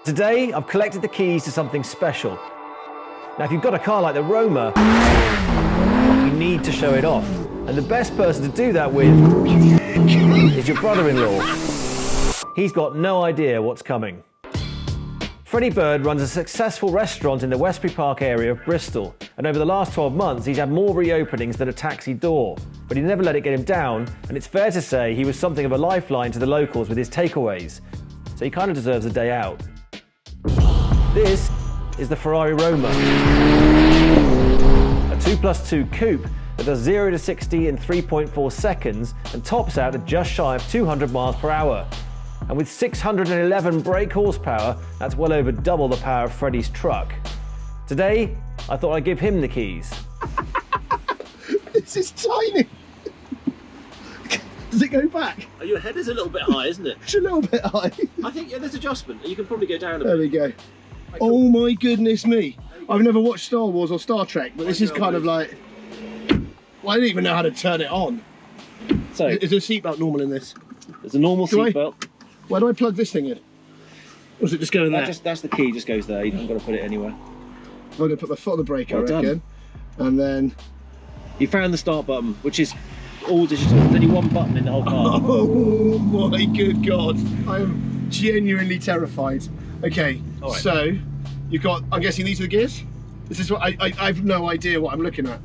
Today, I've collected the keys to something special. Now, if you've got a car like the Roma, you need to show it off. And the best person to do that with is your brother-in-law. He's got no idea what's coming. Freddie Bird runs a successful restaurant in the Westbury Park area of Bristol, and over the last 12 months he's had more reopenings than a taxi door. But he never let it get him down, and it's fair to say he was something of a lifeline to the locals with his takeaways. So he kind of deserves a day out. This is the Ferrari Roma, a 2+2 coupe that does 0 to 60 in 3.4 seconds and tops out at just shy of 200 miles per hour. And with 611 brake horsepower, that's well over double the power of Freddy's truck. Today, I thought I'd give him the keys. This is tiny. Does it go back? Oh, your head is a little bit high, isn't it? It's a little bit high. I think there's adjustment. You can probably go down a bit. There we go. Oh my goodness me. I've never watched Star Wars or Star Trek, but this is kind of like... Well, I don't even know how to turn it on. So, is there a seatbelt normal in this? there's a normal seatbelt. Where do I plug this thing in? Or does it just go in there? That's the key, just goes there. You haven't got to put it anywhere. I'm going to put my foot on the brake, Well I reckon. done. And then... You found the start button, which is all digital. There's only one button in the whole car. Oh my good God. I am genuinely terrified. Okay, All right. so you've got, I'm guessing these are the gears? This is what, I've no idea what I'm looking at.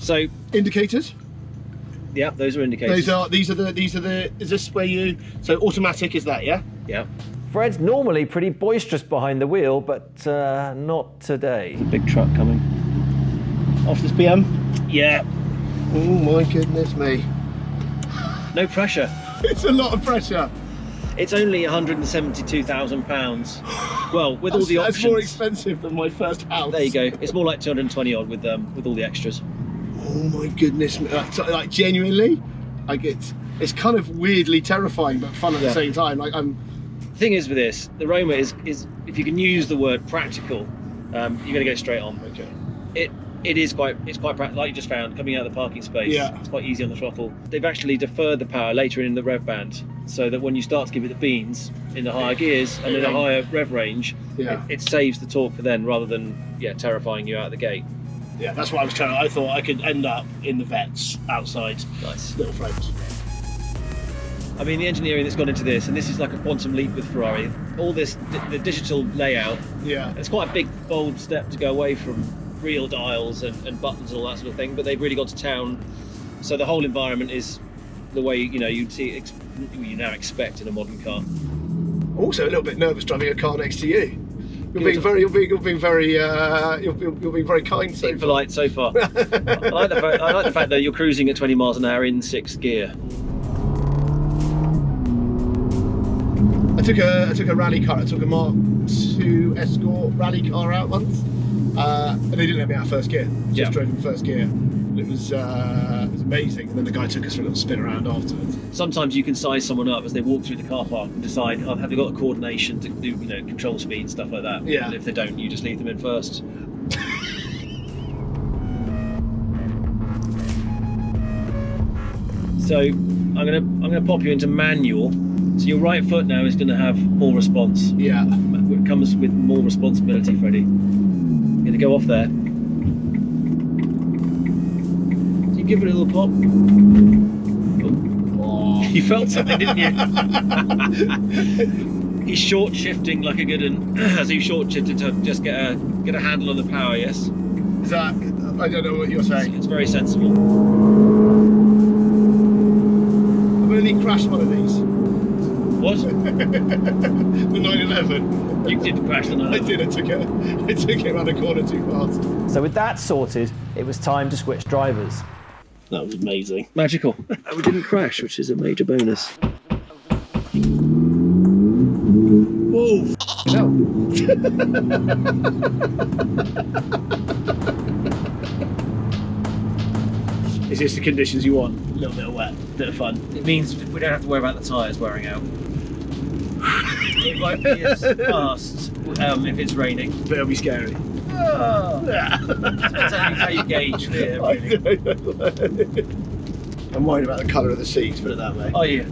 So, Indicators? yeah, those are indicators. These are the, is this where you, so automatic is that, yeah? Yeah. Fred's normally pretty boisterous behind the wheel, but not today. Big truck coming. Off this BM? Yeah. Oh my goodness me. No pressure. It's a lot of pressure. It's only £172,000. Well, with all the options. That's more expensive than my first house. There you go. It's more like 220 odd with all the extras. Oh my goodness me. Like genuinely, like it's kind of weirdly terrifying but fun at the same time. Like The thing is with this, the Roma is if you can use the word practical, you're going to go straight on. Okay. It's quite practical, like you just found, coming out of the parking space. Yeah. It's quite easy on the throttle. They've actually deferred the power later in the rev band, so that when you start to give it the beans in the higher gears and in a higher rev range, it saves the torque for then, rather than terrifying you out of the gate. Yeah, that's what I was trying. I thought I could end up in the vets outside. Nice. Little frames. I mean, the engineering that's gone into this, and this is like a quantum leap with Ferrari. All this, the digital layout. Yeah. It's quite a big, bold step to go away from real dials and buttons and all that sort of thing, but they've really got to town, so the whole environment is the way you'd see you now expect in a modern car. Also a little bit nervous driving a car next to you. You're being very kind so far. Polite so far. I like the fact that you're cruising at 20 miles an hour in 6th gear. I took a rally car. I took a Mark II Escort rally car out once, and they didn't let me out of first gear. Just drove in first gear. It was amazing. And then the guy took us for a little spin around afterwards. Sometimes you can size someone up as they walk through the car park and decide, have they got the coordination to do, control speed and stuff like that. Yeah. And if they don't, you just leave them in first. So I'm gonna pop you into manual. So your right foot now is going to have more response. Yeah. It comes with more responsibility, Freddie. You're going to go off there. So you give it a little pop. Oh. You felt something, didn't you? He's short shifting like a good one. So you short shifted to just get a handle on the power, yes? Is that, I don't know what you're saying. It's very sensible. I've only crashed one of these. What? The 911. You did crash the 911. I did. I took it around a corner too fast. So with that sorted, it was time to switch drivers. That was amazing. Magical. We didn't crash, which is a major bonus. Whoa! No. Is this the conditions you want? A little bit of wet, a bit of fun. It means we don't have to worry about the tyres wearing out. It won't be as fast if it's raining. But it'll be scary. Oh. Depends how you gauge fear, really. I'm worried about the colour of the seats, put it that way. Oh yeah.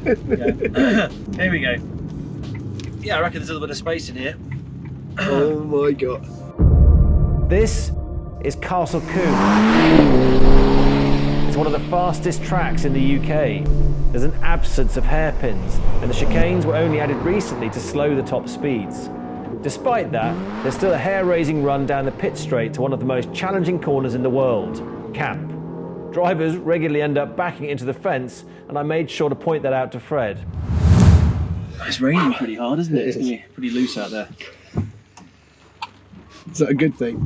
Yeah. Here we go. Yeah, I reckon there's a little bit of space in here. Oh my god. This is Castle Coombe. It's one of the fastest tracks in the UK. There's an absence of hairpins, and the chicanes were only added recently to slow the top speeds. Despite that, there's still a hair-raising run down the pit straight to one of the most challenging corners in the world, Camp. Drivers regularly end up backing into the fence, and I made sure to point that out to Fred. It's raining pretty hard, isn't it? It's going to be pretty loose out there. Is that a good thing?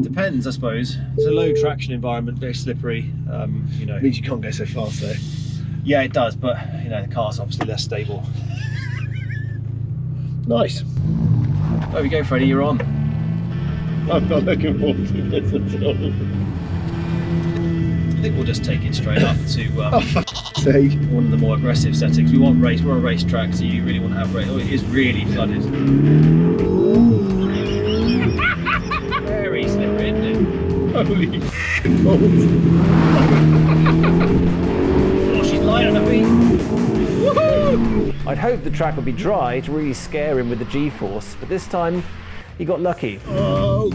Depends, I suppose. It's a low traction environment, very slippery. You know. It means you can't go so fast though. Yeah, it does, but you know, the car's obviously less stable. Nice. There we go, Freddie, you're on. I'm not looking forward to this at all. I think we'll just take it straight up to Sake. one of the more aggressive settings. We're on a racetrack, so you really want to have race. Oh, it is really flooded. Very slippery, isn't it? Holy Oh, she's light on her feet. Woohoo! I'd hoped the track would be dry to really scare him with the G-force, but this time he got lucky. Oh.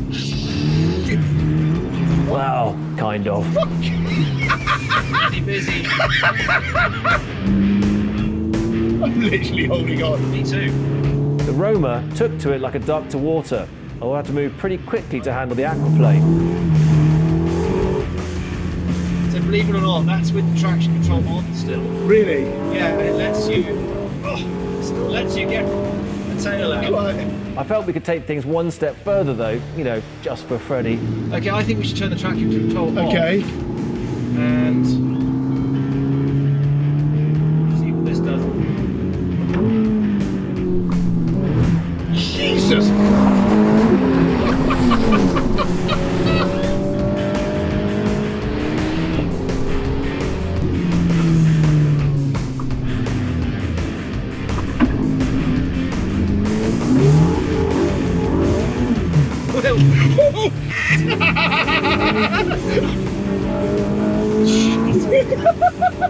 Well, kind of. Busy. I'm literally holding on. Me too. The Roma took to it like a duck to water. I had to move pretty quickly to handle the aquaplane. So believe it or not, that's with the traction control on still. Really? Yeah, it lets you get the tail out. I felt we could take things one step further though, you know, just for Freddy. Okay, I think we should turn the traction control off. Okay. And see what this does. Jesus!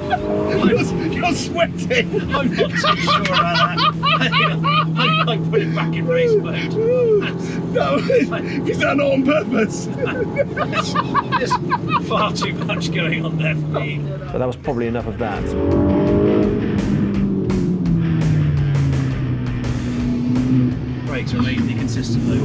You're sweating! I'm not too sure about that. I think I put it back in race mode. No, is that not on purpose? There's far too much going on there for me. But that was probably enough of that. Brakes are amazingly consistent though.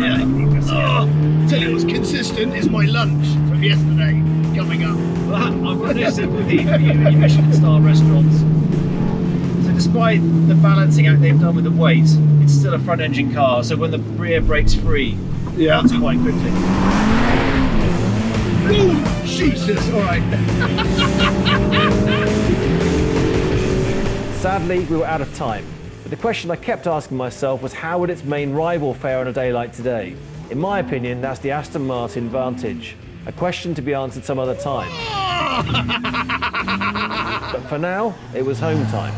Yeah. Oh, tell you what's consistent is my lunch from yesterday coming up. Well, I've got no sympathy for you, your Michelin star restaurants. So despite the balancing act they've done with the weight, it's still a front engine car, so when the rear breaks free, Yeah. it's quite quickly. Ooh, Jesus, alright. Sadly, we were out of time. But the question I kept asking myself was how would its main rival fare on a day like today? In my opinion, that's the Aston Martin Vantage. A question to be answered some other time. But for now, it was home time.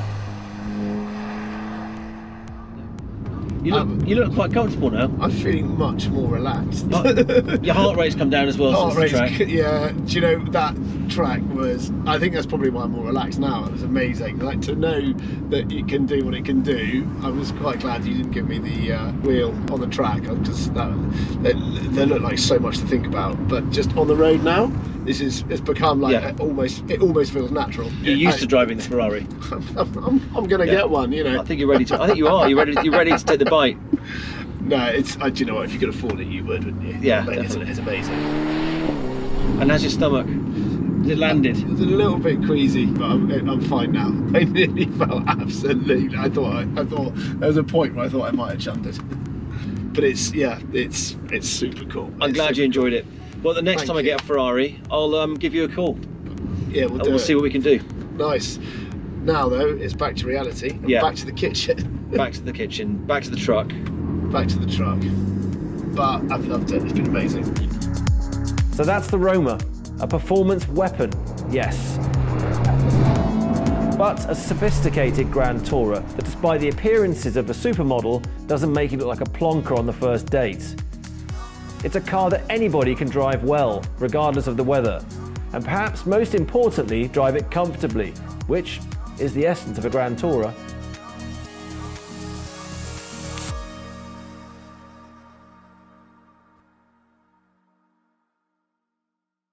You look quite comfortable now. I'm feeling much more relaxed. Your heart rate's come down as well Heart since the rate's, track. yeah, do you know, that track was, I think that's probably why I'm more relaxed now. It was amazing. Like, to know that it can do what it can do, I was quite glad you didn't give me the wheel on the track. They look like so much to think about. But just on the road now, it's become like it almost feels natural. You're used to driving the Ferrari. I'm gonna get one, you know. I think you're ready to. I think you are. You're ready to take the bite. No, it's. Do you know what? If you could afford it, you would, wouldn't you? Yeah, Mate, definitely. it's amazing. And how's your stomach? Is it landed? It was a little bit queasy, but I'm fine now. I nearly felt absolutely. I thought there was a point where I thought I might have jumped it. But it's super cool. I'm glad you enjoyed it. Well, the next Thank time I you. get a Ferrari, I'll give you a call. Yeah, And we'll see what we can do. Nice. Now though, it's back to reality. Yeah. Back to the kitchen. Back to the kitchen. Back to the truck. Back to the truck. But I've loved it. It's been amazing. So that's the Roma, a performance weapon, yes. But a sophisticated Grand Tourer that, despite the appearances of a supermodel, doesn't make it look like a plonker on the first date. It's a car that anybody can drive well, regardless of the weather. And perhaps most importantly, drive it comfortably, which is the essence of a Grand Tourer.